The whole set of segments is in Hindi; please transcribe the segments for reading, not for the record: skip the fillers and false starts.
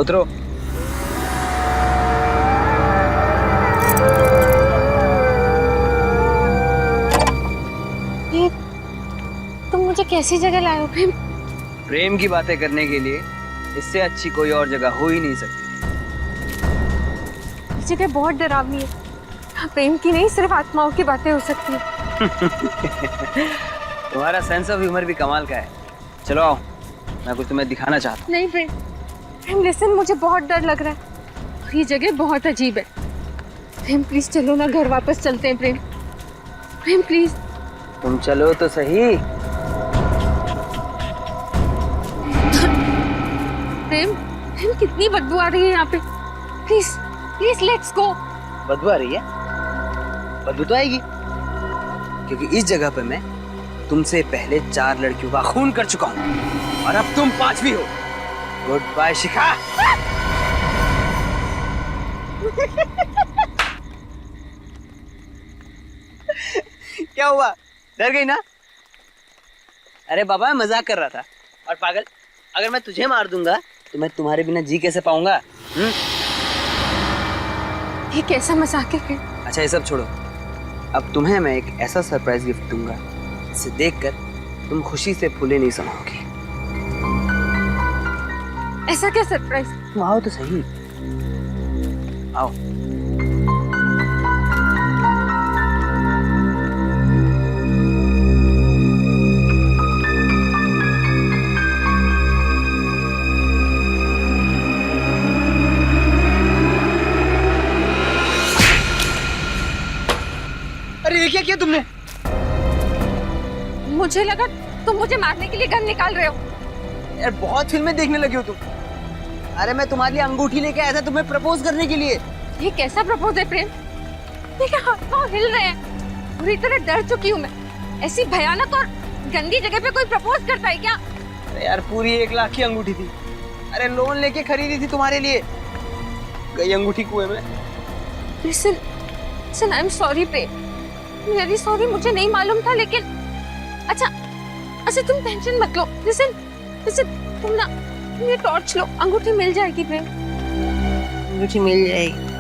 उतरो। ये तुम मुझे कैसी जगह लाए हो प्रेम? प्रेम की बातें करने के लिए इससे अच्छी कोई और जगह हो ही नहीं सकती। ये जगह बहुत डरावनी है। यहाँ प्रेम की नहीं, सिर्फ आत्माओं की बातें हो सकती है। तुम्हारा सेंस ऑफ ह्यूमर भी कमाल का है। चलो आओ, मैं कुछ तुम्हें दिखाना चाहता हूँ। नहीं प्रेम, प्रेम लिसन, मुझे बहुत डर लग रहा है और ये जगह बहुत अजीब है। प्रेम प्लीज चलो ना, घर वापस चलते हैं प्रेम। प्रेम प्लीज। तुम चलो तो सही। प्रेम, प्रेम कितनी बदबू आ रही है यहाँ पे। Please please let's go. बदबू आ रही है? बदबू तो आएगी, क्योंकि इस जगह पे मैं तुमसे पहले 4 लड़कियों का खून कर चुका हूँ और अब तुम 5वीं हो। गुड बाय शिखा। क्या हुआ, डर गई ना? अरे बाबा, मैं मजाक कर रहा था। और पागल, अगर मैं तुझे मार दूंगा तो मैं तुम्हारे बिना जी कैसे पाऊंगा? ये कैसा मजाक है प्रेम? अच्छा ये सब छोड़ो, अब तुम्हें मैं एक ऐसा सरप्राइज गिफ्ट दूंगा जिसे देखकर तुम खुशी से फूले नहीं समाओगी। ऐसा क्या सरप्राइज? तुम आओ तो सही, आओ। अरे ये क्या किया तुमने? मुझे लगा तुम मुझे मारने के लिए गन निकाल रहे हो। यार बहुत फिल्में देखने लगी हो तुम। अरे मैं तुम्हारे लिए अंगूठी लेके आया था तुम्हें प्रपोज करने के लिए। ये कैसा प्रपोज है प्रेम? देखिए हाथ पाँव हिल रहे हैं, पूरी तरह डर चुकी हूँ मैं। ऐसी भयानक और गंदी जगह पे कोई प्रपोज करता है क्या? अरे यार पूरी 1 लाख की अंगूठी थी। अरे लोन लेके खरीदी थी तुम्हारे लिए, गई अंगूठी कुएं में। Listen, listen, I am sorry Prem, very sorry, मुझे नहीं मालूम था। लेकिन अच्छा अच्छा तुम टेंशन मत लो। लिसन लिसन, तुम ना ये टॉर्च लो, अंगूठी मिल जाएगी प्रेम। अंगूठी मिल जाएगी।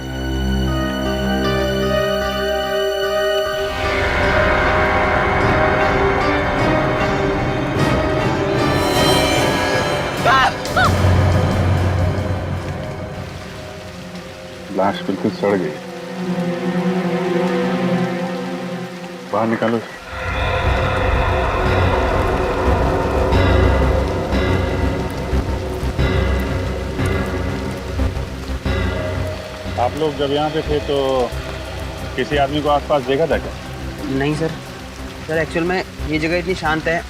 लाश बिल्कुल सड़ गई। बाहर निकालो। आप लोग जब यहाँ पे थे तो किसी आदमी को आसपास देखा था क्या? नहीं सर, सर एक्चुअल में ये जगह इतनी शांत है,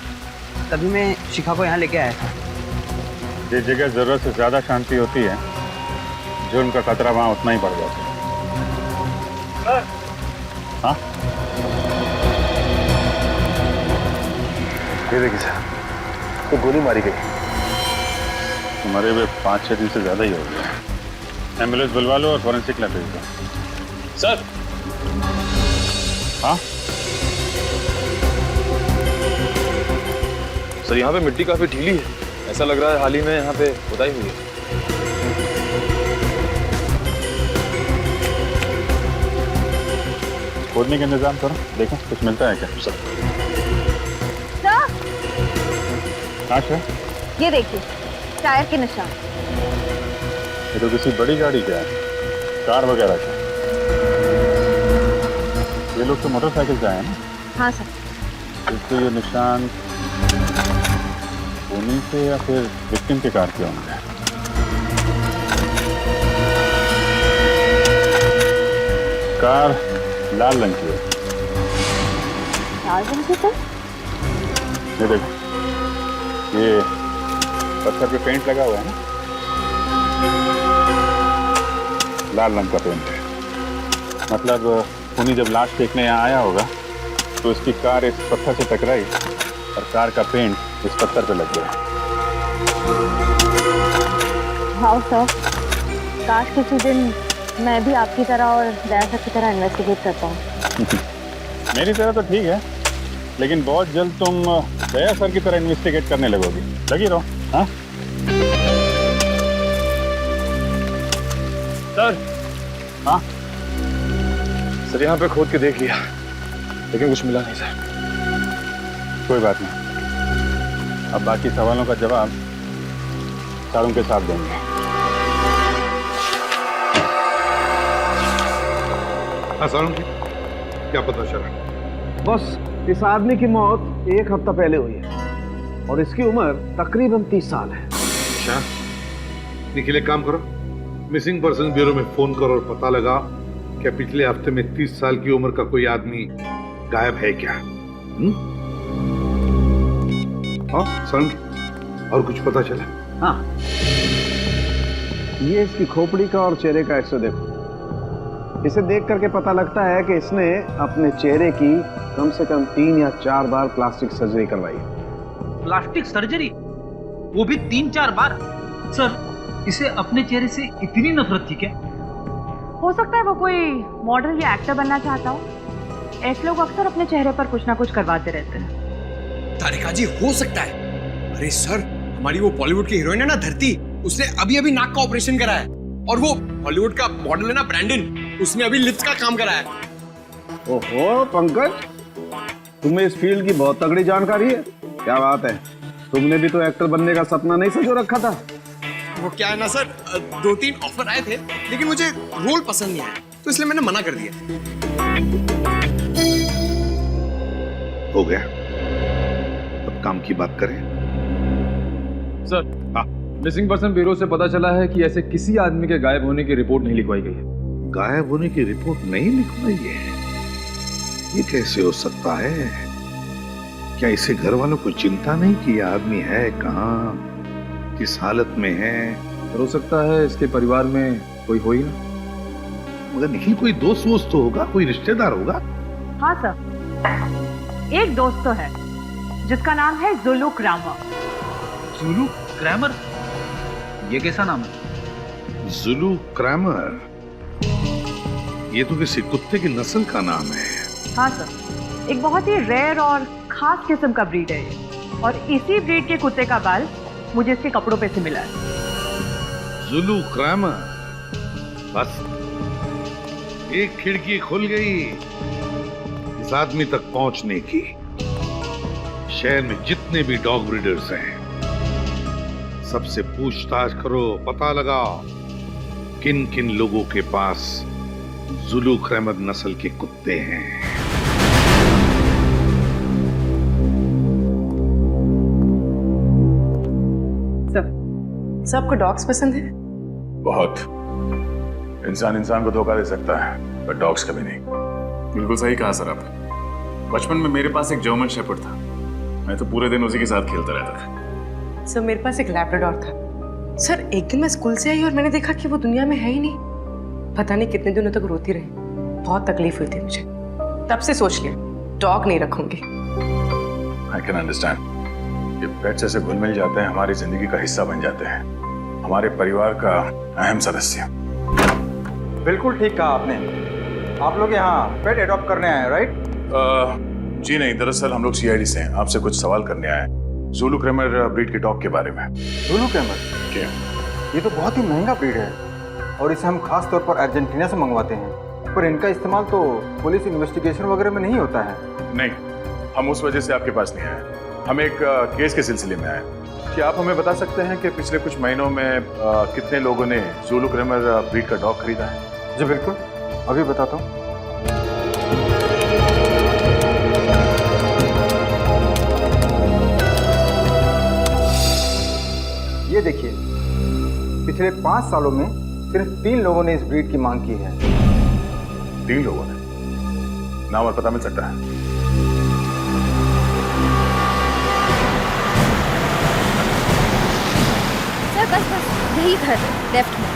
तभी मैं शिखा को यहाँ लेके आया था। जिस जगह जरूरत से ज्यादा शांति होती है, जुर्म का खतरा वहाँ उतना ही बढ़ जाता है। हाँ, ये देखिए सर, तो गोली मारी गई। तुम्हारे वे 5-6 दिन से ज्यादा ही हो गया। एम्बुलेंस बुलवा लो और फॉरेंसिक लैब भेज दो। सर। हाँ सर, यहाँ पे मिट्टी काफी ढीली है, ऐसा लग रहा है हाल ही में यहाँ पे खुदाई हुई है। खोदने का इंतजाम करो, देखो कुछ मिलता है क्या। सर, अच्छा, ये देखिए टायर के निशान। ये तो किसी बड़ी गाड़ी का है, कार वगैरह का। ये लोग तो मोटरसाइकिल से आए हैं ना? हाँ सर। तो ये निशान उन्हीं से या फिर विक्टिम के कार के होंगे। कार लाल रंग की है। लाल रंग की? तो ये देखो, ये पत्थर पे पेंट लगा हुआ है ना, लाल रंग का पेंट है। मतलब उन्हीं जब लाश देखने यहाँ आया होगा तो इसकी कार इस पत्थर से टकराई और कार का पेंट इस पत्थर पे लग गया। हाँ सर, काश किसी दिन मैं भी आपकी तरह और दया सर की तरह इन्वेस्टिगेट करता हूँ। मेरी तरह तो ठीक है, लेकिन बहुत जल्द तुम दया सर की तरह इन्वेस्टिगेट करने लगोगी। लगी रहो। हाँ, सर। हाँ? सर यहाँ पे खोद के देख लिया, लेकिन कुछ मिला नहीं सर। कोई बात नहीं, अब बाकी सवालों का जवाब सर उनके साथ देंगे। सारुण जी, क्या पता चला? बस इस आदमी की मौत 1 हफ्ता पहले हुई है और इसकी उम्र तकरीबन 30 साल है। अच्छा, निखिल एक काम करो, मिसिंग पर्सन ब्यूरो में फोन करो और पता लगा क्या पिछले हफ्ते में 30 साल की उम्र का कोई आदमी गायब है क्या? हाँ सारुण जी, और कुछ पता चला? हाँ, ये इसकी खोपड़ी का और चेहरे का एक्सरे देखो। इसे देख करके पता लगता है कि इसने अपने चेहरे की कम से कम 3 या 4 बार प्लास्टिक सर्जरी करवाई है। Plastic surgery? वो भी 3-4 बार? सर, इसे अपने चेहरे से इतनी नफरत थी क्या? हो सकता है वो कोई मॉडल या एक्टर बनना चाहता हो। ऐसे लोग अक्सर अपने चेहरे पर कुछ ना कुछ करवाते रहते हैं। तारिका जी, हो सकता है। अरे सर, हमारी वो बॉलीवुड की हीरोइन है ना धरती, उसने अभी अभी नाक का ऑपरेशन करा है। और वो हॉलीवुड का मॉडल है ना ब्रैंडन, उसने अभी लिप्स का काम करा है। ओहो पंकज, तुम्हें इस फील्ड की बहुत तगड़ी जानकारी है। क्या बात है, तुमने भी तो एक्टर बनने का सपना नहीं संजो रखा था? वो क्या है ना सर, 2-3 ऑफर आए थे, लेकिन मुझे रोल पसंद नहीं आया, तो इसलिए मैंने मना कर दिया। हो गया, अब काम की बात करें। सर, मिसिंग पर्सन ब्यूरो से पता चला है कि ऐसे किसी आदमी के गायब होने की रिपोर्ट नहीं लिखवाई गई है। गायब होने की रिपोर्ट नहीं लिखवाई है? ये कैसे हो सकता है? क्या इसे घर वालों को चिंता नहीं कि यह आदमी है कहाँ, किस हालत में है? हो सकता है इसके परिवार में कोई हो ही ना। मगर निखिल, कोई दोस्त वोस्त तो होगा, कोई रिश्तेदार होगा? हाँ सर, एक दोस्त तो है जिसका नाम है जुलू क्रैमर। जुलू क्रैमर? ये कैसा नाम है? जुलू क्रैमर? ये तो किसी कुत्ते की नस्ल का नाम है। हाँ सर, एक बहुत ही रेयर और खास किस्म का ब्रीड है ये। और इसी ब्रीड के कुत्ते का बाल मुझे इसके कपड़ों पे से मिला है। जुलू क्रैमर, बस एक खिड़की खुल गई इस आदमी तक पहुंचने की। शहर में जितने भी डॉग ब्रीडर्स हैं, सबसे पूछताछ करो, पता लगाओ किन किन लोगों के पास जुलू क्रैमर नस्ल के कुत्ते हैं। सबको डॉग्स पसंद है? बहुत। इंसान इंसान को धोखा दे सकता है, पर डॉग्स कभी नहीं। बिल्कुल सही कहा सर आपने। बचपन में मेरे पास एक जर्मन शेपर्ड था, मैं तो पूरे दिन उसी के साथ खेलता रहता था। सर, मेरे पास एक लैब्राडोर था। सर, एक दिन मैं स्कूल से आई और मैंने देखा कि वो दुनिया में है ही नहीं। पता नहीं कितने दिनों तक रोती रही, बहुत तकलीफ हुई थी मुझे। तब से सोच लिया डॉग नहीं रखूंगी। I can understand. ये पेट्स ऐसे घुल मिल जाते हैं, हमारी जिंदगी का हिस्सा बन जाते हैं, हमारे परिवार का अहम सदस्य। बिल्कुल ठीक कहा आपने। आप लोग यहाँ पेट एडॉप्ट करने आए हैं, राइट? जी नहीं, दरअसल हम लोग सीआईडी से हैं, आपसे कुछ सवाल करने आए हैं जुलू क्रैमर ब्रीड के डॉग के बारे में। जुलू क्रैमर? क्या? ये तो बहुत ही महंगा ब्रीड है और इसे हम खास तौर पर अर्जेंटीना से मंगवाते हैं, पर इनका इस्तेमाल तो पुलिस इन्वेस्टिगेशन वगैरह में नहीं होता है। नहीं, हम उस वजह से आपके पास नहीं आए, हम एक केस के सिलसिले में आए। क्या आप हमें बता सकते हैं कि पिछले कुछ महीनों में कितने लोगों ने जुलू क्रैमर ब्रीड का डॉग खरीदा है? जी बिल्कुल, अभी बताता हूँ। ये देखिए, पिछले 5 सालों में सिर्फ 3 लोगों ने इस ब्रीड की मांग की है। 3 लोगों ने? नाम और पता मिल सकता है? सर बस बस यही घर है, लेफ्ट में।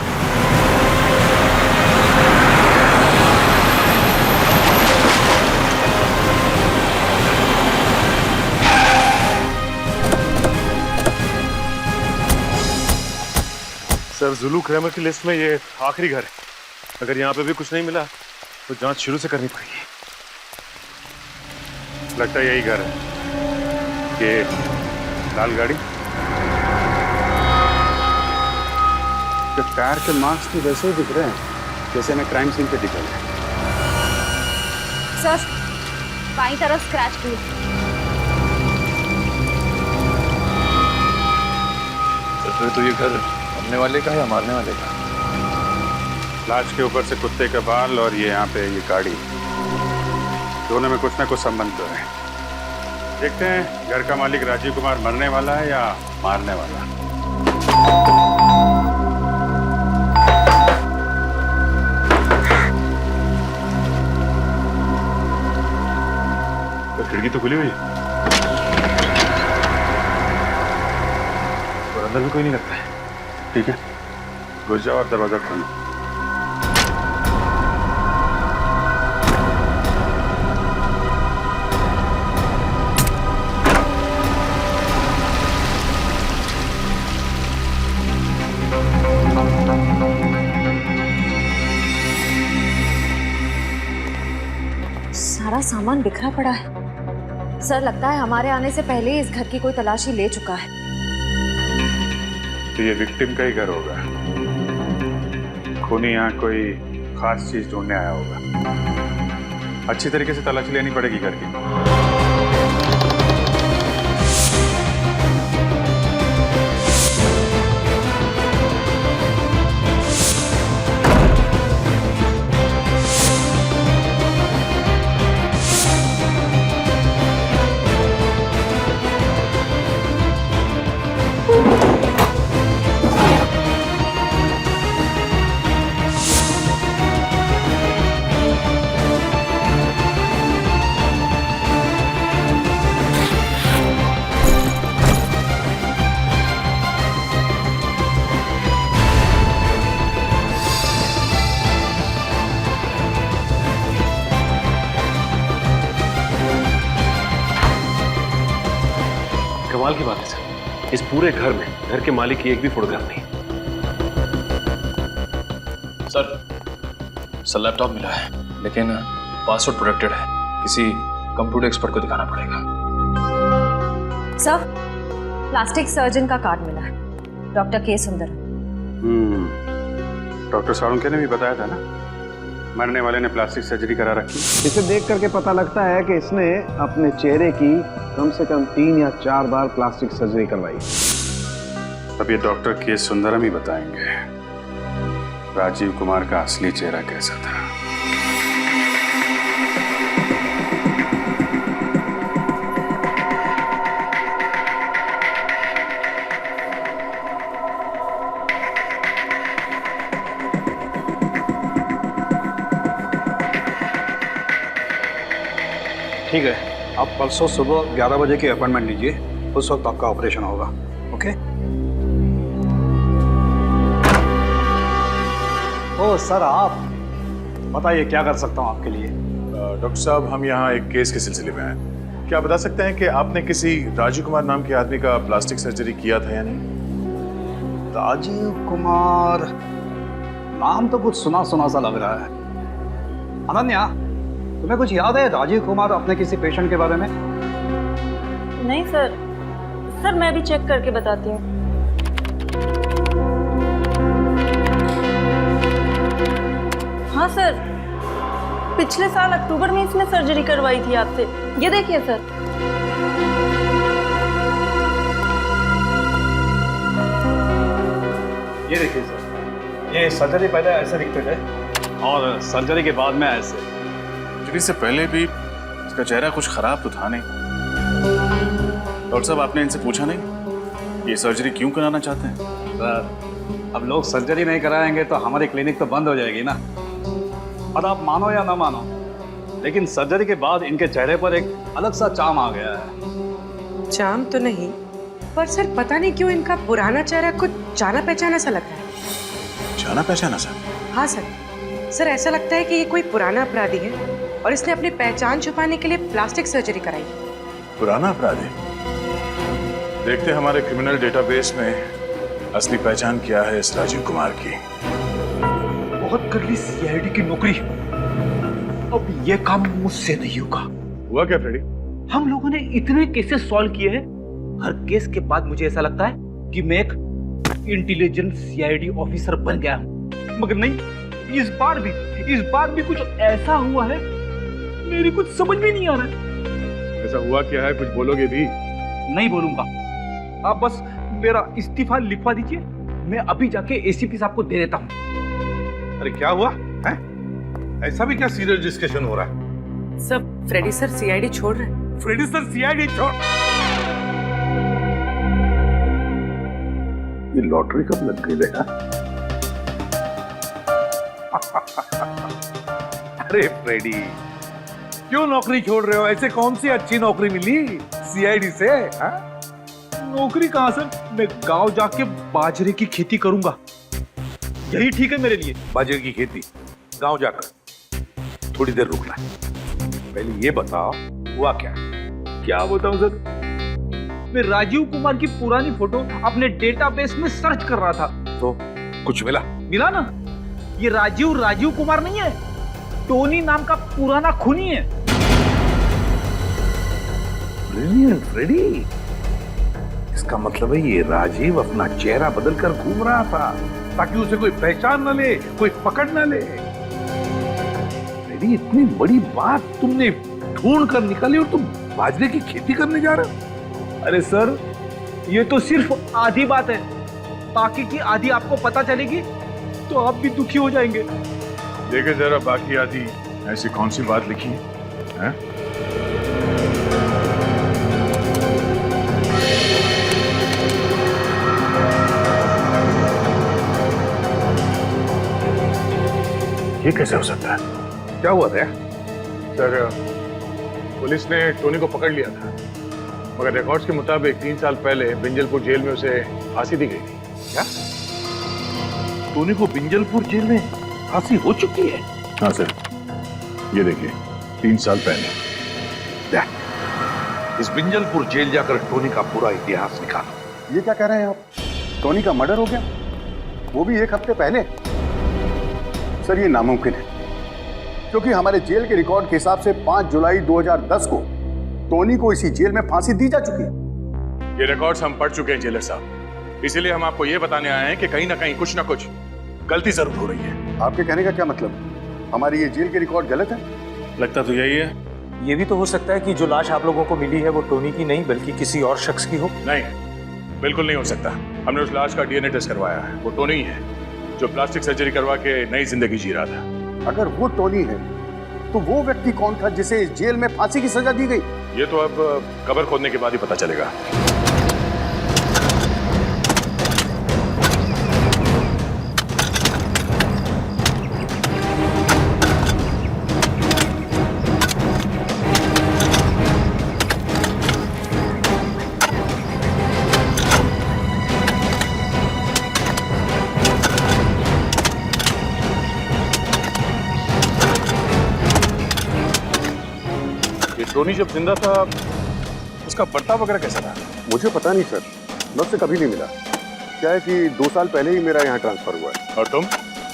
सर, जुलू क्रैमर की लिस्ट में ये आखिरी घर है। अगर यहाँ पे भी कुछ नहीं मिला तो जांच शुरू से करनी पड़ेगी। लगता है यही घर है। ये लाल गाड़ी, टायर के मार्क्स तो वैसे ही दिख रहे हैं। जैसे मैं क्राइम सीन पे दिखा है। सर बाईं तरफ स्क्रैच की। तो फिर तो ये घर मरने वाले का है या मारने वाले का? लाश के ऊपर से कुत्ते का बाल और ये यहाँ पे ये गाड़ी, दोनों में कुछ ना कुछ संबंध तो है। देखते हैं घर का मालिक राजीव कुमार मरने वाला है या मारने वाला। तो खिड़की तो खुली हुई है और अंदर भी कोई नहीं लगता है। ठीक है, घुस जाओ और दरवाजा खोलो। सारा सामान बिखरा पड़ा है। सर लगता है हमारे आने से पहले ही इस घर की कोई तलाशी ले चुका है। तो ये विक्टिम का ही घर होगा। खूनी यहाँ कोई खास चीज ढूंढने आया होगा। अच्छी तरीके से तलाशी लेनी पड़ेगी घर की। कमाल की बात है सर, इस पूरे घर में घर के मालिक की एक भी फोटोग्राफ नहीं। सर लैपटॉप मिला है लेकिन पासवर्ड प्रोटेक्टेड है। किसी कंप्यूटर एक्सपर्ट को दिखाना पड़ेगा। सर प्लास्टिक सर्जन का कार्ड मिला है, डॉक्टर के सुंदर। डॉक्टर साळुंखे ने भी बताया था ना, मरने वाले ने प्लास्टिक सर्जरी करा रखी। इसे देख करके पता लगता है कि इसने अपने चेहरे की कम से कम 3 या 4 बार प्लास्टिक सर्जरी करवाई। अब ये डॉक्टर के सुंदरम ही बताएंगे राजीव कुमार का असली चेहरा कैसा था। ठीक है, आप परसों सुबह 11 बजे की अपॉइंटमेंट लीजिए, उस वक्त आपका ऑपरेशन होगा। ओके? ओ सर, आप बताइए क्या कर सकता हूँ आपके लिए। डॉक्टर साहब, हम यहाँ एक केस के सिलसिले में हैं। क्या बता सकते हैं कि आपने किसी राजीव कुमार नाम के आदमी का प्लास्टिक सर्जरी किया था या नहीं? राजीव कुमार नाम तो कुछ सुना सुना सा लग रहा है। अनन्या, तुम्हें कुछ याद है राजीव कुमार अपने किसी पेशेंट के बारे में? नहीं सर, मैं भी चेक करके बताती हूँ। हाँ सर, पिछले साल अक्टूबर में इसने सर्जरी करवाई थी आपसे। ये देखिए सर। ये देखिए सर, ये सर्जरी पहले ऐसे दिखते थे और सर्जरी के बाद में ऐसे। सर्जरी से पहले भी इसका चेहरा कुछ खराब तो था नहीं। डॉक्टर साहब, आपने इनसे पूछा नहीं ये सर्जरी क्यों कराना चाहते हैं? सर, अब लोग सर्जरी नहीं कराएंगे तो हमारी क्लिनिक तो बंद हो जाएगी ना। और आप मानो या ना मानो, लेकिन सर्जरी के बाद इनके चेहरे पर एक अलग सा चार्म आ गया है। चार्म तो नहीं, पर सर पता नहीं क्यों इनका पुराना चेहरा कुछ जाना पहचाना सा लगता है। जाना पहचाना सा? हाँ सर ऐसा लगता है कि ये कोई पुराना अपराधी है और इसने अपनी पहचान छुपाने के लिए प्लास्टिक सर्जरी कराई। पुराना अपराधी? देखते हमारे क्रिमिनल डेटाबेस में असली पहचान क्या है इस राजीव कुमार की। बहुत कर ली सीआईडी की नौकरी, अब ये काम मुझसे नहीं होगा। हुआ क्या फ्रेडी? हम लोगों ने इतने केसेस सॉल्व किए हैं, हर केस के बाद मुझे ऐसा लगता है कि मैं एक इंटेलिजेंट सीआईडी ऑफिसर बन गया हूं। मगर नहीं, इस बार भी कुछ ऐसा हुआ है, मेरी कुछ समझ में नहीं आ रहा है। ऐसा हुआ क्या है, कुछ बोलोगे भी? नहीं बोलूंगा, आप बस मेरा इस्तीफा लिखवा दीजिए, मैं अभी जाके एसीपी साहब को दे देता हूँ। अरे क्या हुआ है? ऐसा भी क्या सीरियस डिस्कशन हो रहा है? सब फ्रेडी सर सीआईडी छोड़ रहे हैं। फ्रेडी सर सीआईडी छोड़? ये लॉटरी कब लग गई बेटा? अरे फ्रेडी, क्यों नौकरी छोड़ रहे हो? ऐसे कौन सी अच्छी नौकरी मिली सीआईडी से? हा? नौकरी कहाँ सर, मैं गांव जाके बाजरे की खेती करूंगा, यही ठीक है मेरे लिए। बाजरे की खेती गांव जाकर? थोड़ी देर रुकना है, पहले ये बताओ हुआ क्या? क्या बताऊं सर, मैं राजीव कुमार की पुरानी फोटो अपने डेटाबेस में सर्च कर रहा था। तो कुछ मिला? मिला ना, ये राजीव कुमार नहीं है, टोनी नाम का पुराना खूनी है। ब्रिलियंट फ्रेडी, इसका मतलब है ये राजीव अपना चेहरा बदलकर घूम रहा था ताकि उसे कोई पहचान न ले, कोई पकड़ न ले। फ्रेडी, इतनी बड़ी बात तुमने ढूंढ कर निकाली और तुम बाजरे की खेती करने जा रहे हो? अरे सर, ये तो सिर्फ आधी बात है, बाकी की आधी आपको पता चलेगी तो आप भी दुखी हो जाएंगे। देखे जरा बाकी आदि, ऐसी कौन सी बात लिखी है? ये कैसे हो सकता है? क्या हुआ था? सर, पुलिस ने टोनी को पकड़ लिया था, मगर रिकॉर्ड्स के मुताबिक 3 साल पहले बिंजलपुर जेल में उसे फांसी दी गई थी। क्या? टोनी को बिंजलपुर जेल में फांसी हो चुकी है? हाँ सर, ये देखिए 3 साल पहले। इस बिंजलपुर जेल जाकर टोनी का पूरा इतिहास निकालो। ये क्या कह रहे हैं आप? टोनी का मर्डर हो गया, वो भी 1 हफ्ते पहले? सर, ये नामुमकिन है, क्योंकि हमारे जेल के रिकॉर्ड के हिसाब से 5 जुलाई 2010 को टोनी को इसी जेल में फांसी दी जा चुकी है। ये रिकॉर्ड्स हम पढ़ चुके हैं जेलर साहब, इसीलिए हम आपको ये बताने आए हैं कि कहीं ना कुछ गलती जरूर हो रही है। आपके कहने का क्या मतलब? हमारी ये जेल के रिकॉर्ड गलत है? लगता तो यही है। ये भी तो हो सकता है कि जो लाश आप लोगों को मिली है वो टोनी की नहीं बल्कि किसी और शख्स की हो। नहीं, बिल्कुल नहीं हो सकता। हमने उस लाश का डीएनए टेस्ट करवाया है, वो टोनी ही है जो प्लास्टिक सर्जरी करवा के नई जिंदगी जी रहा था। अगर वो टोनी है तो वो व्यक्ति कौन था जिसे इस जेल में फांसी की सजा दी गई? ये तो अब कब्र खोदने के बाद ही पता चलेगा। टोनी जब जिंदा था उसका बर्ताव वगैरह कैसा था? मुझे पता नहीं सर, मैं उससे कभी नहीं मिला। क्या है कि 2 साल पहले ही मेरा यहाँ ट्रांसफर हुआ है। और तुम?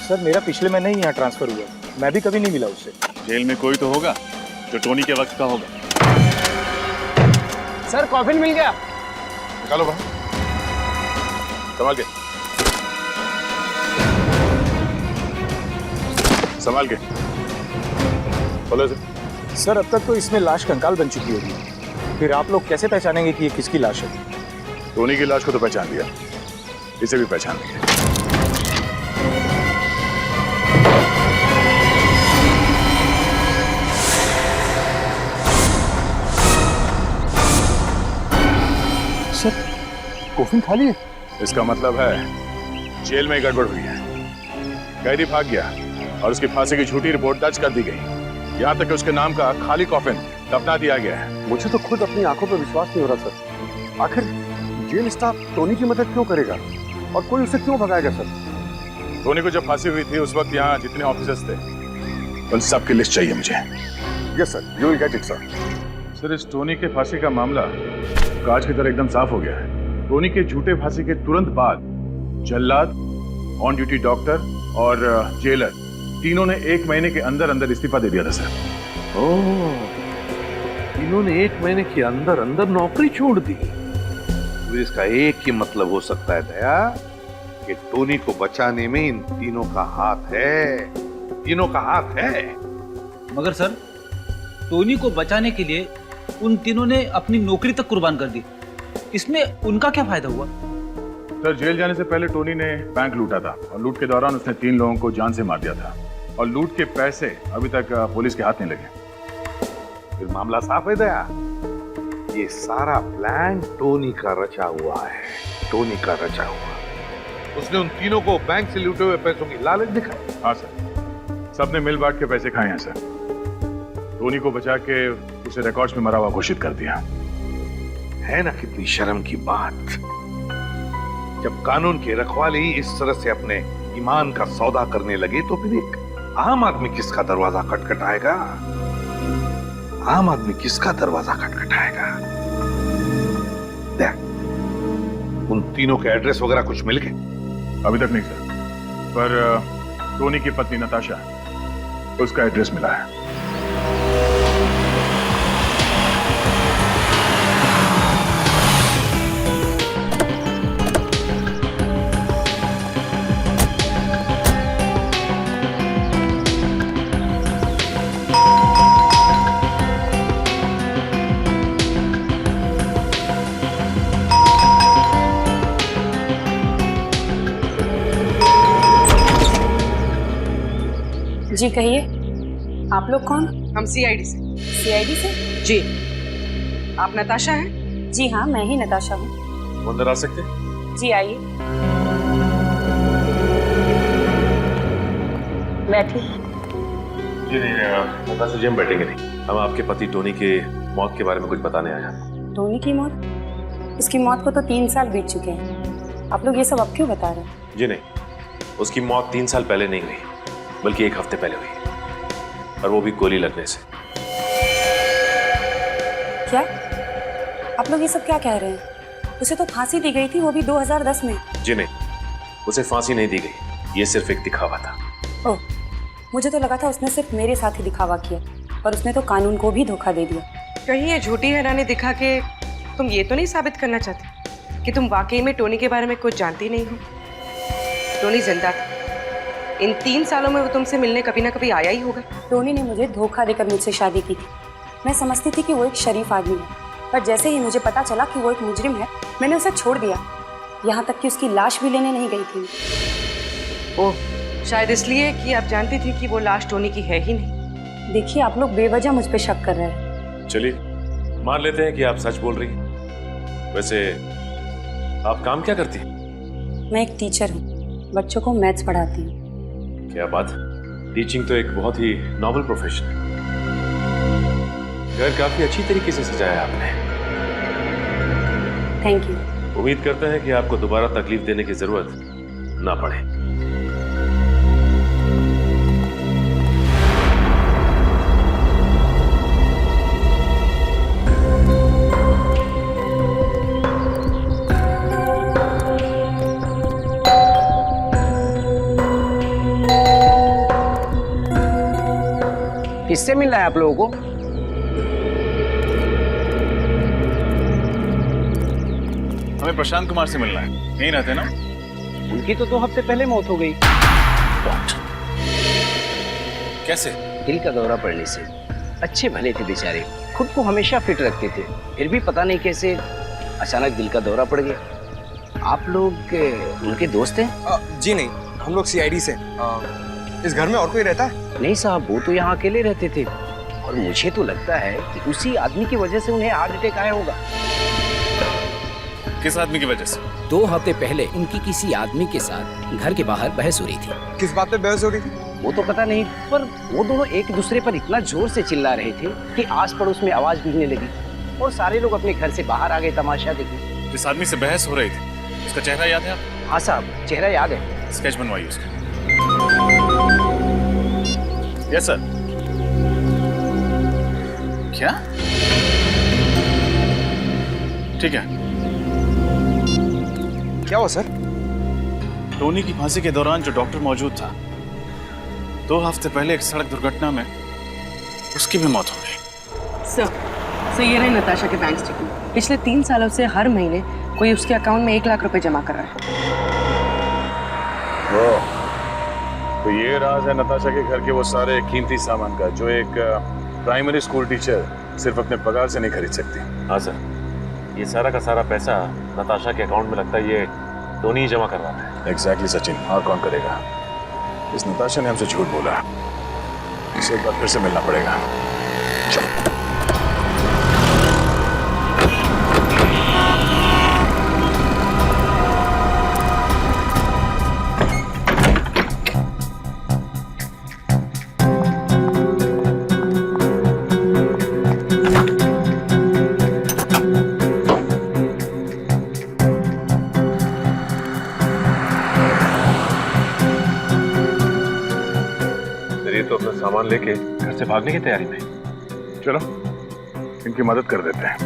सर, मेरा पिछले महीने ही यहाँ ट्रांसफर हुआ, मैं भी कभी नहीं मिला उससे। जेल में कोई तो होगा जो टोनी के वक्त का होगा। सर, कॉफिन मिल गया। निकालो बाहर, संभाल के, संभाल के बोलो से। सर, अब तक तो इसमें लाश कंकाल बन चुकी होगी, फिर आप लोग कैसे पहचानेंगे कि ये किसकी लाश है? टोनी की लाश को तो पहचान लिया, इसे भी पहचान लिया। सर, कॉफिन खाली है? इसका मतलब है जेल में गड़बड़ हुई है, कैदी भाग गया और उसकी फांसी की झूठी रिपोर्ट दर्ज कर दी गई। यहाँ तक कि उसके नाम का खाली कॉफिन दफना दिया गया है। मुझे तो खुद अपनी आंखों पर विश्वास नहीं हो रहा सर। आखिर जेल स्टाफ टोनी की मदद क्यों करेगा और कोई उसे क्यों भगाएगा सर? टोनी को जब फांसी हुई थी उस वक्त यहाँ जितने ऑफिसर्स थे उन सब की लिस्ट चाहिए मुझे। Yes sir, you will get it sir. Sir, इस टोनी के फांसी का मामला कांच की तरह एकदम साफ हो गया है। टोनी के झूठे फांसी के तुरंत बाद जल्लाद, ऑन ड्यूटी डॉक्टर और जेलर तीनों ने 1 महीने के अंदर अंदर इस्तीफा दे दिया था सर। ओह, इन्होंने 1 महीने के अंदर अंदर नौकरी छोड़ दी। तो इसका एक ही मतलब हो सकता है दया कि टोनी को बचाने में इन तीनों का हाथ है। तीनों का हाथ है। मगर सर, टोनी को बचाने के लिए उन तीनों ने अपनी नौकरी तक कुर्बान कर दी। इसमें उनका क्या फायदा हुआ? सर, जेल जाने से पहले टोनी ने बैंक लूटा था और लूट के दौरान उसने 3 लोगों को जान से मार दिया था और लूट के पैसे अभी तक पुलिस के हाथ नहीं लगे। फिर मामला साफ है दया। ये सारा प्लान टोनी का रचा हुआ है, टोनी का रचा हुआ। उसने उन तीनों को बैंक से लूटे हुए पैसों की लालच दिखाई। हाँ सर, सबने मिल बांट के पैसे खाए हैं सर। टोनी को बचा के उसे रिकॉर्ड्स में मरा हुआ घोषित कर दिया। है ना कितनी शर्म की बात। जब कानून की रखवाली इस तरह से अपने ईमान का सौदा करने लगे तो फिर एक आम आदमी किसका दरवाजा खटखटाएगा? आम आदमी किसका दरवाजा खटखटाएगा? देख, उन तीनों के एड्रेस वगैरह कुछ मिल गए? अभी तक नहीं सर, पर टोनी की पत्नी नताशा, उसका एड्रेस मिला है। जी कहिए, आप लोग कौन? हम सीआईडी से। सीआईडी से? जी। आप नताशा हैं? जी हाँ, मैं ही नताशा हूँ। अंदर आ सकते हैं? जी आइए, बैठिए। जी नहीं, नताशा जी हम बैठेंगे नहीं। हम आपके पति टोनी के मौत के बारे में कुछ बताने आए हैं। टोनी की मौत? उसकी मौत को तो 3 साल बीत चुके हैं। आप लोग ये सब अब क्यों बता रहे हैं? जी नहीं, उसकी मौत 3 साल पहले नहीं हुई, बल्कि 1 हफ्ते पहले हुई, और वो भी गोली लगने से। क्या आप लोग ये सब क्या कह रहे हैं? उसे तो फांसी दी गई थी, वो भी 2010 में। जी नहीं, उसे फांसी नहीं दी गई, ये सिर्फ एक दिखावा था। ओह, मुझे तो लगा था उसने सिर्फ मेरे साथ ही दिखावा किया, और उसने तो कानून को भी धोखा दे दिया। कहीं ये झूठी हैरानी दिखा के तुम ये तो नहीं साबित करना चाहती कि तुम वाकई में टोनी के बारे में कुछ जानती नहीं हो? टोनी जिंदा था। इन 3 सालों में वो तुमसे मिलने कभी ना कभी आया ही होगा। टोनी ने मुझे धोखा देकर मुझसे शादी की थी। मैं समझती थी कि वो एक शरीफ आदमी है, पर जैसे ही मुझे पता चला कि वो एक मुजरिम है, मैंने उसे छोड़ दिया। यहाँ तक कि उसकी लाश भी लेने नहीं गई थी। ओह, शायद इसलिए कि आप जानती थी कि वो लाश टोनी की है ही नहीं। देखिए, आप लोग बेवजह मुझ पे शक कर रहे हैं। चलिए मान लेते हैं कि आप सच बोल रही हैं। वैसे आप काम क्या करती हैं? मैं एक टीचर हूँ, बच्चों को मैथ्स पढ़ाती हूँ। क्या बात, टीचिंग तो एक बहुत ही नॉबल प्रोफेशन है। घर काफी अच्छी तरीके से सजाया आपने। Thank you. उम्मीद करते हैं कि आपको दोबारा तकलीफ देने की जरूरत ना पड़े। किससे मिलना है आप लोगों को? हमें प्रशांत कुमार से मिलना है। यहीं रहते ना? उनकी तो 2 हफ्ते पहले मौत हो गई। कैसे? दिल का दौरा पड़ने से। अच्छे भले थे बेचारे, खुद को हमेशा फिट रखते थे, फिर भी पता नहीं कैसे अचानक दिल का दौरा पड़ गया। आप लोग उनके दोस्त हैं? जी नहीं, हम लोग सीआईडी से। इस घर में और कोई रहता है? नहीं साहब, वो तो यहाँ अकेले रहते थे, और मुझे तो लगता है कि उसी आदमी की वजह से उन्हें हार्ट अटैक आया होगा। किस आदमी की वजह से? 2 हफ्ते पहले उनकी किसी आदमी के साथ घर के बाहर बहस हो रही थी। किस बात पे बहस हो रही थी? वो तो पता नहीं, पर वो दोनों एक दूसरे पर इतना जोर से चिल्ला रहे थे कि आस पड़ोस में आवाज गूंजने लगी, और सारे लोग अपने घर से बाहर आ गए तमाशा देखने। जिस आदमी से बहस हो रही थी, उसका चेहरा याद है आपको? हाँ साहब, चेहरा याद है। स्केच बनवाइए उसका। Yes sir. क्या? ठीक है। क्या हुआ सर? टोनी की फांसी के दौरान जो डॉक्टर मौजूद था, 2 हफ्ते पहले एक सड़क दुर्घटना में उसकी भी मौत हो गई। सर ये रहे नताशा के बैंक स्टेटमेंट। पिछले 3 सालों से हर महीने कोई उसके अकाउंट में 1 लाख रुपए जमा कर रहा है। तो ये राज है नताशा के घर के वो सारे कीमती सामान का जो एक प्राइमरी स्कूल टीचर सिर्फ अपने पगार से नहीं खरीद सकती। हाँ सर, ये सारा का सारा पैसा नताशा के अकाउंट में लगता है ये टोनी ही जमा कर रहा है। एग्जैक्टली सचिन, और कौन करेगा? इस नताशा ने हमसे झूठ बोला, इसे एक बार फिर से मिलना पड़ेगा। चलो। तो अपना सामान लेके घर से भागने की तैयारी में। चलो इनकी मदद कर देते हैं।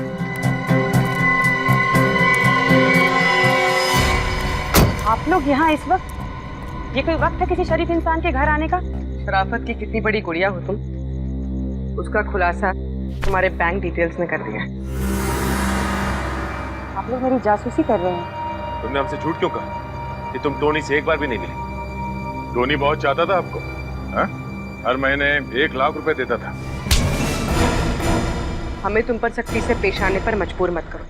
आप लोग यहाँ इस वक्त? ये कोई वक्त है किसी शरीफ इंसान के घर आने का? शराफत की कितनी बड़ी गुड़िया हो तुम, उसका खुलासा तुम्हारे बैंक डिटेल्स में कर दिया। आप लोग मेरी जासूसी कर रहे हैं। तुमने हमसे झूठ क्यों कहा कि तुम टोनी से एक बार भी नहीं मिली? टोनी बहुत चाहता था आपको, हाँ? हर महीने 1 लाख रुपए देता था। हमें तुम पर सख्ती से पेश आने पर मजबूर मत करो।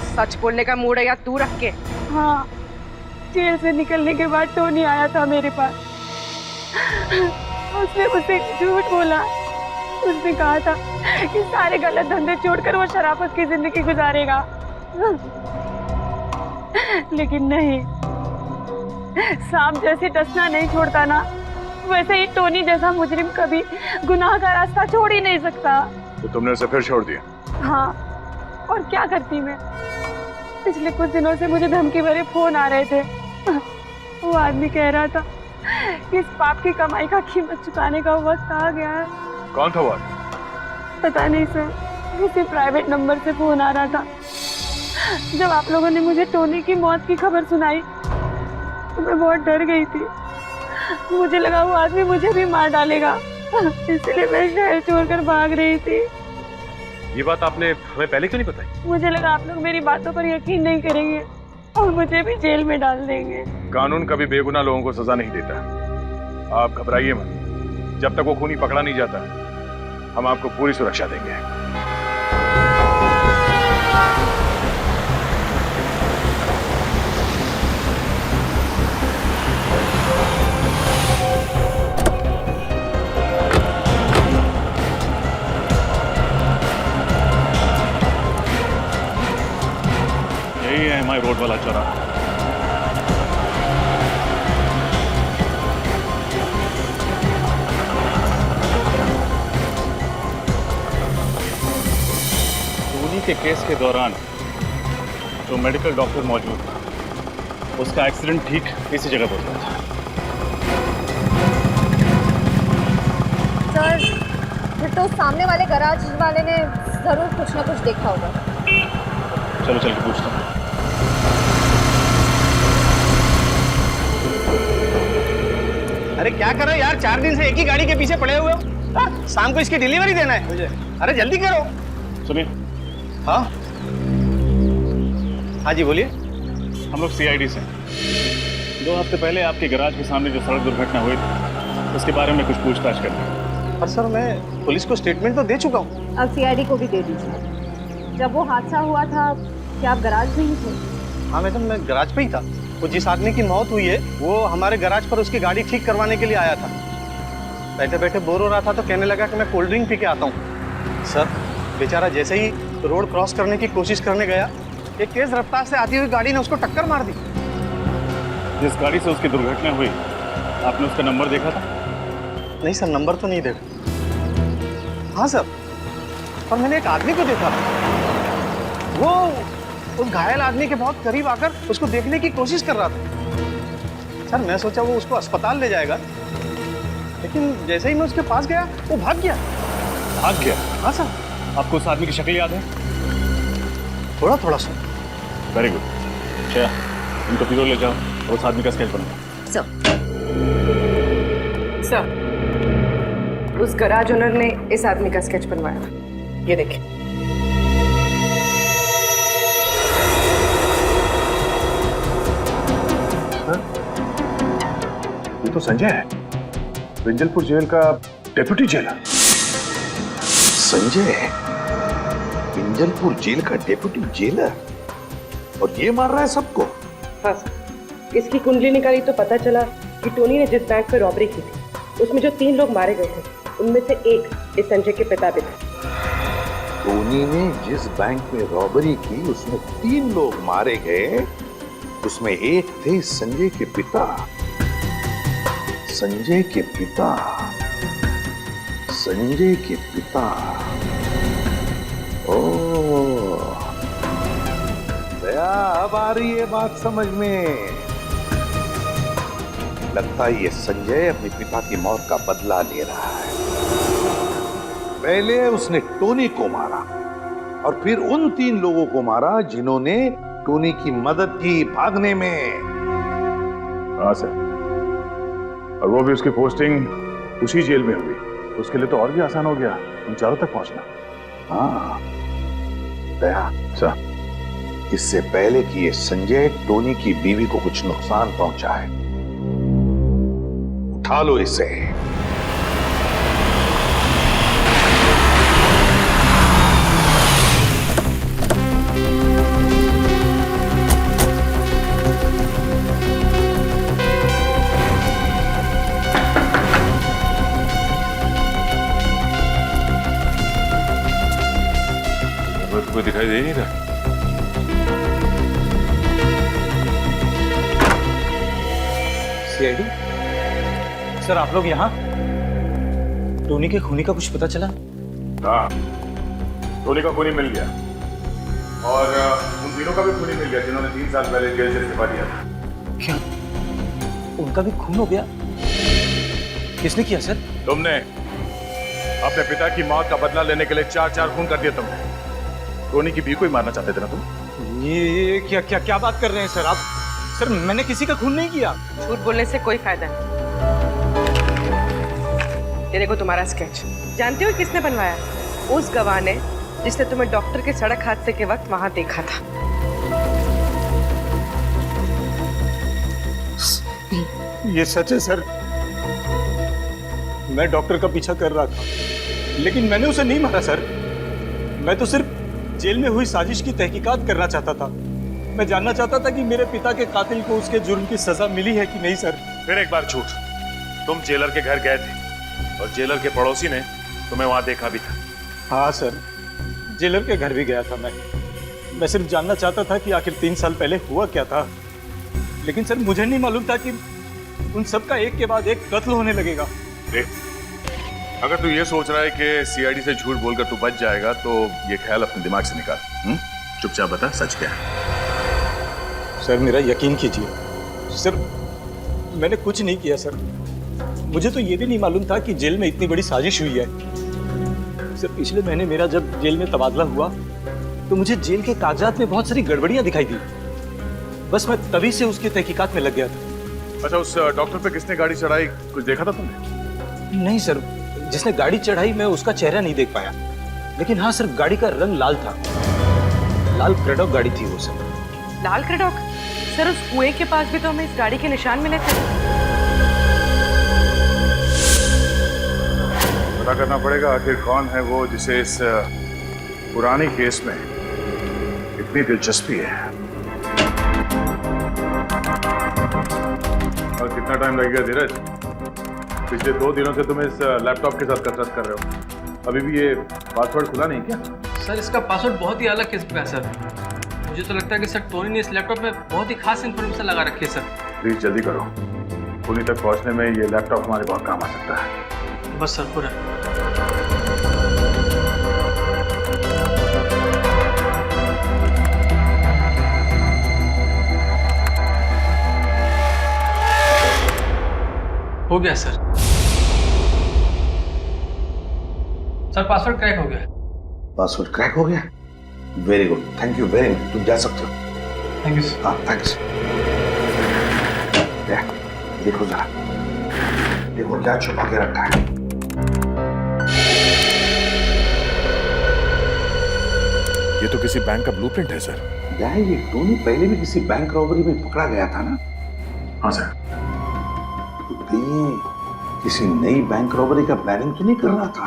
सच बोलने का मूड है या तू रख के? हाँ, जेल से निकलने के बाद टोनी आया था मेरे पास। उसने मुझसे झूठ बोला। उसने कहा था कि सारे गलत धंधे छोड़कर वो शराफत की जिंदगी गुजारेगा, लेकिन नहीं, सांप जैसे डसना नहीं छोड़ता ना, वैसे ही टोनी जैसा मुजरिम कभी गुनाह का रास्ता छोड़ ही नहीं सकता। तो तुमने उसे फिर छोड़ दिया? हाँ, और क्या करती मैं? पिछले कुछ दिनों से मुझे धमकी भरे फोन आ रहे थे। वो आदमी कह रहा था कि इस पाप की कमाई का कीमत चुकाने का वक्त आ गया है। कौन था वो? पता नहीं सर, किसी प्राइवेट नंबर से फोन आ रहा था। जब आप लोगों ने मुझे टोनी की मौत की खबर सुनाई तो मैं बहुत डर गई थी। मुझे लगा वो आदमी मुझे भी मार डालेगा, इसलिए मैं शहर छोड़कर भाग रही थी। ये बात आपने हमें पहले क्यों नहीं बताई? मुझे लगा आप लोग मेरी बातों पर यकीन नहीं करेंगे और मुझे भी जेल में डाल देंगे। कानून कभी बेगुनाह लोगों को सजा नहीं देता। आप घबराइए मत, जब तक वो खूनी पकड़ा नहीं जाता हम आपको पूरी सुरक्षा देंगे। यही है हमारे रोड वाला चौराहा। टोनी के केस के दौरान जो मेडिकल डॉक्टर मौजूद था उसका एक्सीडेंट ठीक इसी जगह पर हुआ था। सर, फिर तो सामने वाले गैराज वाले ने जरूर कुछ ना कुछ देखा होगा। चलो चल के पूछता हूँ। अरे क्या कर रहे हो यार, 4 दिन से एक ही गाड़ी के पीछे पड़े हुए हो। शाम को इसकी डिलीवरी देना है मुझे। अरे जल्दी करो। सुनिए। हाँ हाँ जी बोलिए। हम लोग CID से 2 हफ्ते पहले आपके गैराज के सामने जो सड़क दुर्घटना हुई थी उसके बारे में कुछ पूछताछ करनी है। पर सर मैं पुलिस को स्टेटमेंट तो दे चुका हूँ। अब CID को भी दे दीजिए। जब वो हादसा हुआ था क्या आप गैराज में ही थे? हाँ मैडम, मैं गैराज पे ही था। वो जिस आदमी की मौत हुई है वो हमारे गैराज पर उसकी गाड़ी ठीक करवाने के लिए आया था। बैठे बैठे बोर हो रहा था तो कहने लगा कि मैं कोल्ड ड्रिंक पी के आता हूँ। सर बेचारा जैसे ही रोड क्रॉस करने की कोशिश करने गया, एक तेज रफ्तार से आती हुई गाड़ी ने उसको टक्कर मार दी। जिस गाड़ी से उसकी दुर्घटना हुई आपने उसका नंबर देखा था? नहीं सर, नंबर तो नहीं देखा। हाँ सर, पर मैंने एक आदमी को देखा। वो उस घायल आदमी के बहुत करीब आकर उसको देखने की कोशिश कर रहा था। सर मैं सोचा वो उसको अस्पताल ले जाएगा, लेकिन जैसे ही मैं उसके पास गया वो भाग गया। भाग गया? हाँ सर। आपको उस आदमी की शक्ल याद है? थोड़ा थोड़ा सर। Very good. अच्छा, इनको पीरो ले जाओ और उस आदमी का स्केच बनाओ। सर, उस गैराज ओनर ने इस आदमी का स्केच बनवाया था। ये देखिए। तो संजय है, बिंजलपुर जेल का डेप्यूटी जेलर। संजय बिंजलपुर जेल का डेप्यूटी जेलर, और ये मार रहा है सबको? हाँ सर, इसकी कुंडली निकाली तो पता चला कि टोनी ने जिस बैंक पे रॉबरी की थी उसमें जो 3 लोग मारे गए थे उनमें से एक इस संजय के पिता भी थे। टोनी ने जिस बैंक में रॉबरी की उसमें 3 लोग मारे गए, उसमें एक थे संजय के पिता। संजय के पिता, संजय के पिता। ओह, दया, अब आ रही है बात समझ में। लगता है ये संजय अपने पिता की मौत का बदला ले रहा है। पहले उसने टोनी को मारा और फिर उन 3 लोगों को मारा जिन्होंने टोनी की मदद की भागने में। हाँ सर, और वो भी उसकी पोस्टिंग उसी जेल में हुई, उसके लिए तो और भी आसान हो गया उन चारों तक पहुंचना। हाँ दया सर, इससे पहले कि ये संजय टोनी की बीवी को कुछ नुकसान पहुंचाए, उठा लो इसे। कोई दिखाई दे नहीं रहा। सीआईडी सर, आप लोग यहाँ? टोनी के खूनी का कुछ पता चला? हाँ, टोनी का खूनी मिल गया और उन तीनों का भी खूनी मिल गया जिन्होंने 3 साल पहले जेल से इस्तीफा दिया था। क्या उनका भी खून हो गया? किसने किया सर? तुमने अपने पिता की मौत का बदला लेने के लिए 4 खून कर दिए तुमने। टोनी की बीवी को ही मारना चाहते थे ना तुम? ये क्या क्या क्या बात कर रहे हैं सर आप? सर मैंने किसी का खून नहीं किया। झूठ बोलने से कोई फायदा नहीं। ये देखो तुम्हारा स्केच, जानते हो किसने बनवाया? उस गवाह ने जिसने तुम्हें डॉक्टर के सड़क हादसे के वक्त वहां देखा था। ये सच है सर, मैं डॉक्टर का पीछा कर रहा था, लेकिन मैंने उसे नहीं मारा सर। मैं तो सिर्फ जेल में हुई साजिश की तहकीकात करना चाहता था। मैं जानना चाहता था कि मेरे पिता के कातिल को उसके जुर्म की सजा मिली है कि नहीं सर। फिर एक बार झूठ। तुम जेलर के घर गए थे और जेलर के पड़ोसी ने तुम्हें वहां देखा भी था। हाँ सर, जेलर के घर भी गया था मैं सिर्फ जानना चाहता था कि आखिर 3 साल पहले हुआ क्या था। लेकिन सर मुझे नहीं मालूम था कि उन सब का एक के बाद एक कत्ल होने लगेगा। देख, अगर तू ये सोच रहा है कि सीआईडी से झूठ बोलकर तू बच जाएगा तो ये ख्याल अपने दिमाग से निकाल। चुपचाप बता सच क्या है। सर मेरा यकीन कीजिए सर, मैंने कुछ नहीं किया सर। मुझे तो ये भी नहीं मालूम था कि जेल में इतनी बड़ी साजिश हुई है। सर पिछले महीने मेरा जब जेल में तबादला हुआ तो मुझे जेल के कागजात में बहुत सारी गड़बड़ियां दिखाई दी। बस मैं तभी से उसकी तहकीकात में लग गया था। अच्छा, उस डॉक्टर पे किसने गाड़ी चढ़ाई, कुछ देखा था तुमने? नहीं सर, जिसने गाड़ी चढ़ाई मैं उसका चेहरा नहीं देख पाया, लेकिन हाँ सर गाड़ी का रंग लाल था। लाल क्रेडॉक गाड़ी थी वो सर। लाल क्रेडॉक? सर उस कुएं के पास भी तो हमें इस गाड़ी के निशान मिले थे। पता करना पड़ेगा आखिर कौन है वो जिसे इस पुरानी केस में इतनी दिलचस्पी है। और कितना टाइम लगेगा धीरज? पिछले 2 दिनों से तुम इस लैपटॉप के साथ कसरत कर रहे हो, अभी भी ये पासवर्ड खुला नहीं क्या? सर इसका पासवर्ड बहुत ही अलग किस्म का है सर। मुझे तो लगता है कि सर टोनी ने इस लैपटॉप में बहुत ही खास इन्फॉर्मेशन लगा रखी है सर। प्लीज जल्दी करो, पुलिस तक पहुंचने में ये लैपटॉप हमारे बहुत काम आ सकता है। बस सर पूरा। हो गया सर। सर पासवर्ड क्रैक हो गया। पासवर्ड क्रैक हो गया? Very good, thank you very much. तुम जा सकते हो। Thank you sir. हाँ थैंक्स। देखो जरा, देखो क्या छुपा के रखा है। ये तो किसी बैंक का ब्लूप्रिंट है सर। यार ये टोनी पहले भी किसी बैंक रॉबरी में पकड़ा गया था ना? हाँ सर। कहीं किसी नई बैंक रॉबरी का प्लानिंग तो नहीं कर रहा था?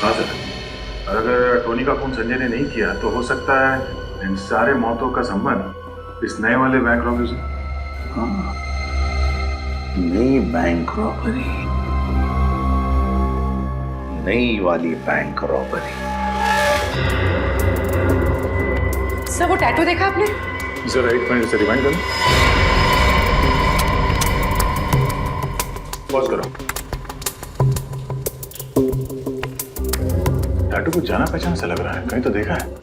हाँ सर, और अगर टोनी का खून संजय ने नहीं किया तो हो सकता है इन सारे मौतों का संबंध इस नए वाले बैंक रॉबरी से। हाँ, नई बैंक रॉबरी, नई वाली बैंक रॉबरी। सर वो टैटू देखा आपने? जरा एक मिनट से रिवाइंड करो। पॉज करो। टैटू को जाना पहचाना सा लग रहा है, कहीं तो देखा है।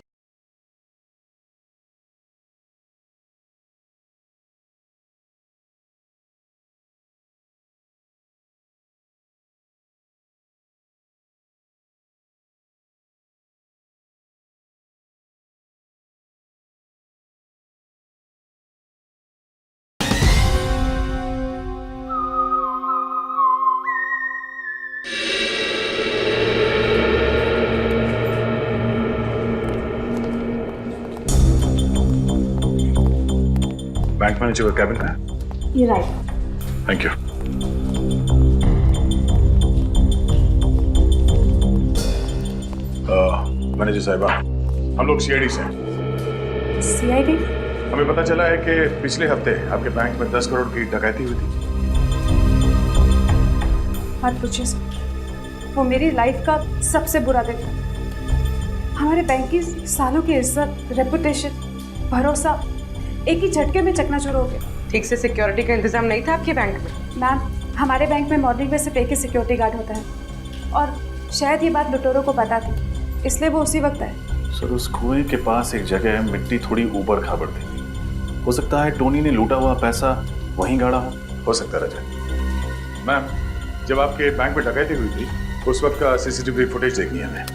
बैंक मैनेजर का कैबिन है। ये राइट। Thank you. मैनेजर साहिबा, हम लोग सीआईडी से हैं। सीआईडी? हमें पता चला है कि पिछले हफ्ते आपके बैंक में 10 करोड़ की डकैती हुई थी। मत पूछिए सर, वो मेरी लाइफ का सबसे बुरा दिन था। हमारे बैंक की सालों की इज्जत, रेपुटेशन, भरोसा एक ही झटके में चकनाचूर हो गया। ठीक से सिक्योरिटी का इंतजाम नहीं था आपके बैंक में? मैम, हमारे बैंक में मॉर्निंग में सिर्फ एक ही सिक्योरिटी गार्ड होता है और शायद ये बात लुटेरों को पता थी, इसलिए वो उसी वक्त आए। सर, उस कुएं के पास एक जगह है, मिट्टी थोड़ी ऊबड़ खाबड़ थी। हो सकता है टोनी ने लूटा हुआ पैसा वहीं गाड़ा हो सकता है रजत। मैम, जब आपके बैंक में डकैती हुई थी उस वक्त का सीसीटीवी फुटेज देखनी है हमें।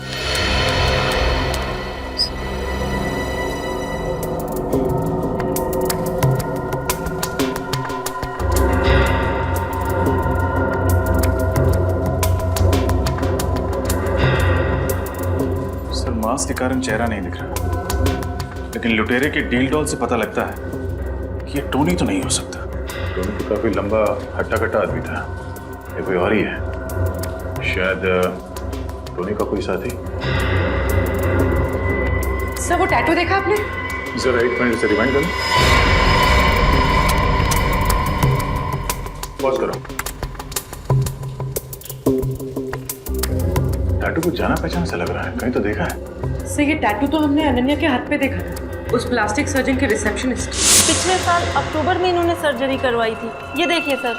सर, मास्क के कारण चेहरा नहीं दिख रहा, लेकिन लुटेरे के डील डॉल से पता लगता है कि ये टोनी तो नहीं हो सकता। टोनी तो काफी लंबा हट्टा कट्टा आदमी था, ये कोई और ही है। शायद टोनी का कोई साथी। सर वो टैटू देखा आपने? जरा एक मिनट से रिवाइंड करो। पॉज करो। टैटू को जाना पहचाना सा लग रहा है, कहीं तो देखा है। सर ये टैटू तो हमने अनन्या के हाथ पे देखा था, उस प्लास्टिक सर्जन के रिसेप्शनिस्ट। पिछले साल अक्टूबर में इन्होंने सर्जरी करवाई थी। ये देखिए सर।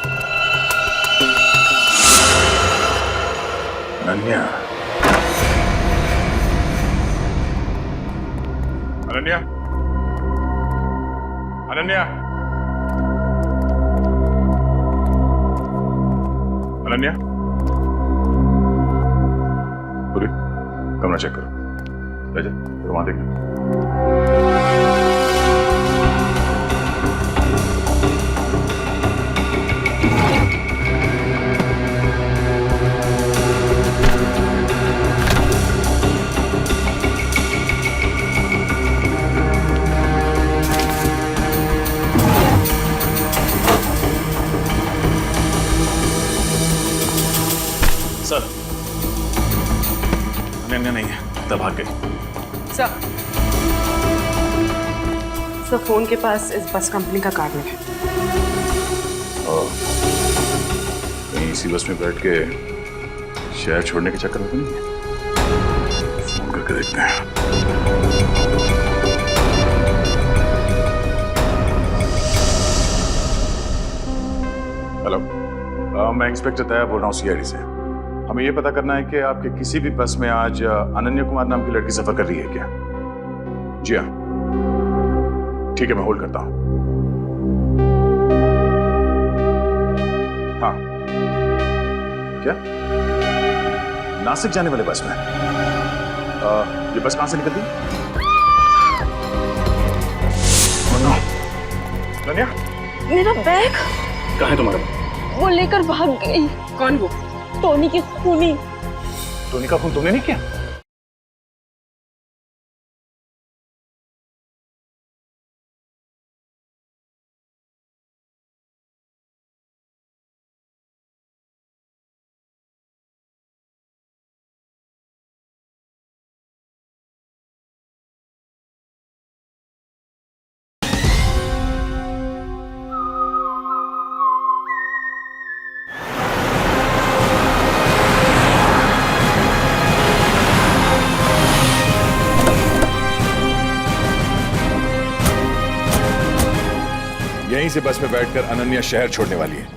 अनन्या, अनन्या, अनन्या, अनन्या, पूरी कमरा चेक करो। रजत, वहां देखना। सर, अनन्या नहीं है, तब भाग गई। सर फोन के पास इस बस कंपनी का कार्ड है। कहीं इसी बस में बैठ के शहर छोड़ने के चक्कर में तो नहीं है? फोन करके देखते हैं। हेलो, मैं इंस्पेक्टर तैयार बोल रहा हूँ सीआईडी से। हमें यह पता करना है कि आपके किसी भी बस में आज अनन्या कुमार नाम की लड़की सफर कर रही है क्या? जी हाँ, ठीक है, मैं होल्ड करता हूँ। हाँ, क्या नासिक जाने वाले बस में? ये बस कहां से निकलती? अनन्या, मेरा बैग कहाँ है तुम्हारा? वो लेकर भाग गई। कौन वो? टोनी की खूनी। टोनी का खून तुमने नहीं किया? यहीं से बस में बैठकर अनन्या शहर छोड़ने वाली है।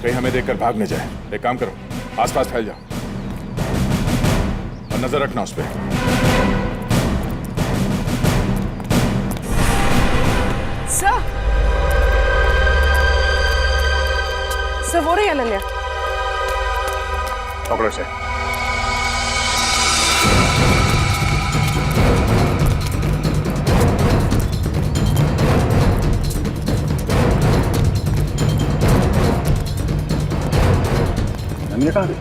कहीं हमें देखकर भाग न जाए। एक काम करो, आसपास फैल जाओ और नजर रखना उस पर। सर वो रही अनन्या। पकड़ो से। अनन्या कहाँ गई?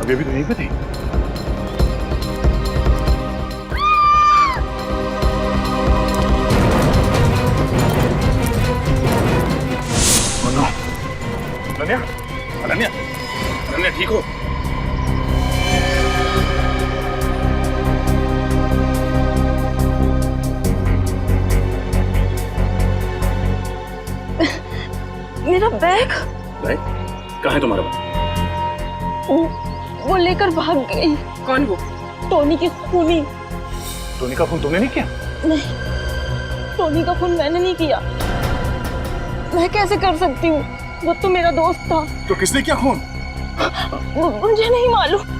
अभी अभी तो यहीं पे थी। अनन्या, अनन्या, अनन्या ठीक हो? मेरा बैग बैग कहाँ है तुम्हारा बैग? वो लेकर भाग गई। कौन वो? टोनी की खूनी। टोनी का खून तुमने नहीं किया? नहीं, टोनी का खून मैंने नहीं किया। मैं कैसे कर सकती हूँ? वो तो मेरा दोस्त था। तो किसने किया खून? मुझे नहीं मालूम।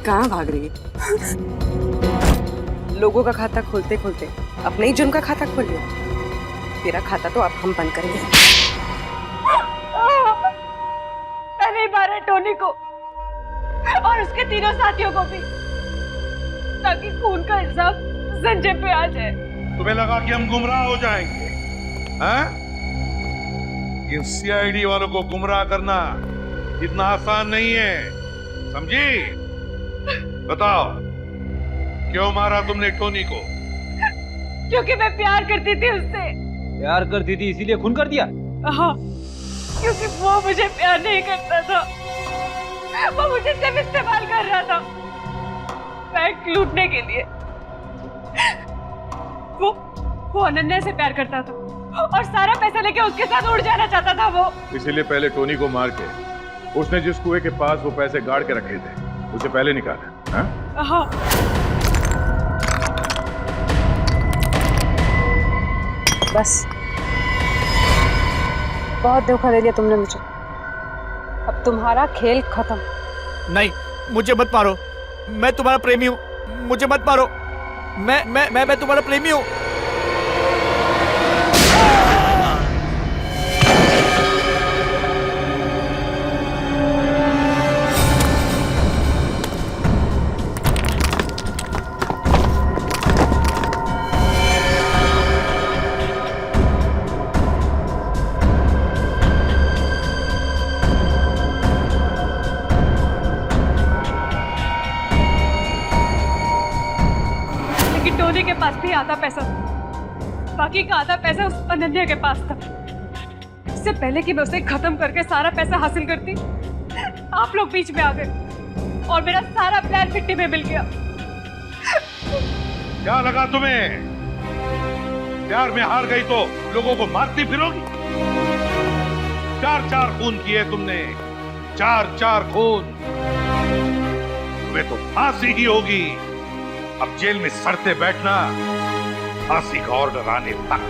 कहाँ भाग रही है? लोगों का खाता खोलते खोलते अपने ही जुर्म का खाता खोल लिया। तेरा खाता तो अब हम बंद करेंगे। मैं नहीं मारा टोनी को और उसके तीनों साथियों को भी, ताकि खून का इल्जाम संजय पे आ जाए। तुम्हें लगा कि हम गुमराह हो जाएंगे? हैं? इन सीआईडी वालों को गुमराह करना इतना आसान नहीं है, समझी? बताओ, क्यों मारा तुमने टोनी को? क्योंकि मैं प्यार करती थी उससे। प्यार करती थी इसीलिए खून कर दिया? हाँ, क्योंकि वो मुझे प्यार नहीं करता था, वो मुझे सिर्फ इस्तेमाल कर रहा था बैंक लूटने के लिए। वो अनन्या से प्यार करता था और सारा पैसा लेके उसके साथ उड़ जाना चाहता था वो। इसीलिए पहले टोनी को मार के उसने जिस कुएं के पास वो पैसे गाड़ के रखे थे उसे पहले निकाला। हाँ? हाँ। बस बहुत धोखा दे दिया तुमने मुझे। अब तुम्हारा खेल खत्म। नहीं, मुझे मत मारो। मैं तुम्हारा प्रेमी हूँ। मुझे मत मारो। मैं तुम्हारा प्रेमी हूँ। टोनी के पास भी आधा पैसा था, बाकी का आधा पैसा उस अनन्या के पास था। इससे पहले कि मैं उसे खत्म करके सारा पैसा हासिल करती, आप लोग बीच में आ गए और मेरा सारा प्लान मिट्टी में मिल गया। क्या लगा तुम्हें? प्यार में हार गई तो लोगों को मारती फिरोगी? 4-4 खून किए तुमने, 4-4 खून। तुम्हें तो फांसी ही होगी। अब जेल में सड़ते बैठना फांसी का ऑर्डर आने तक।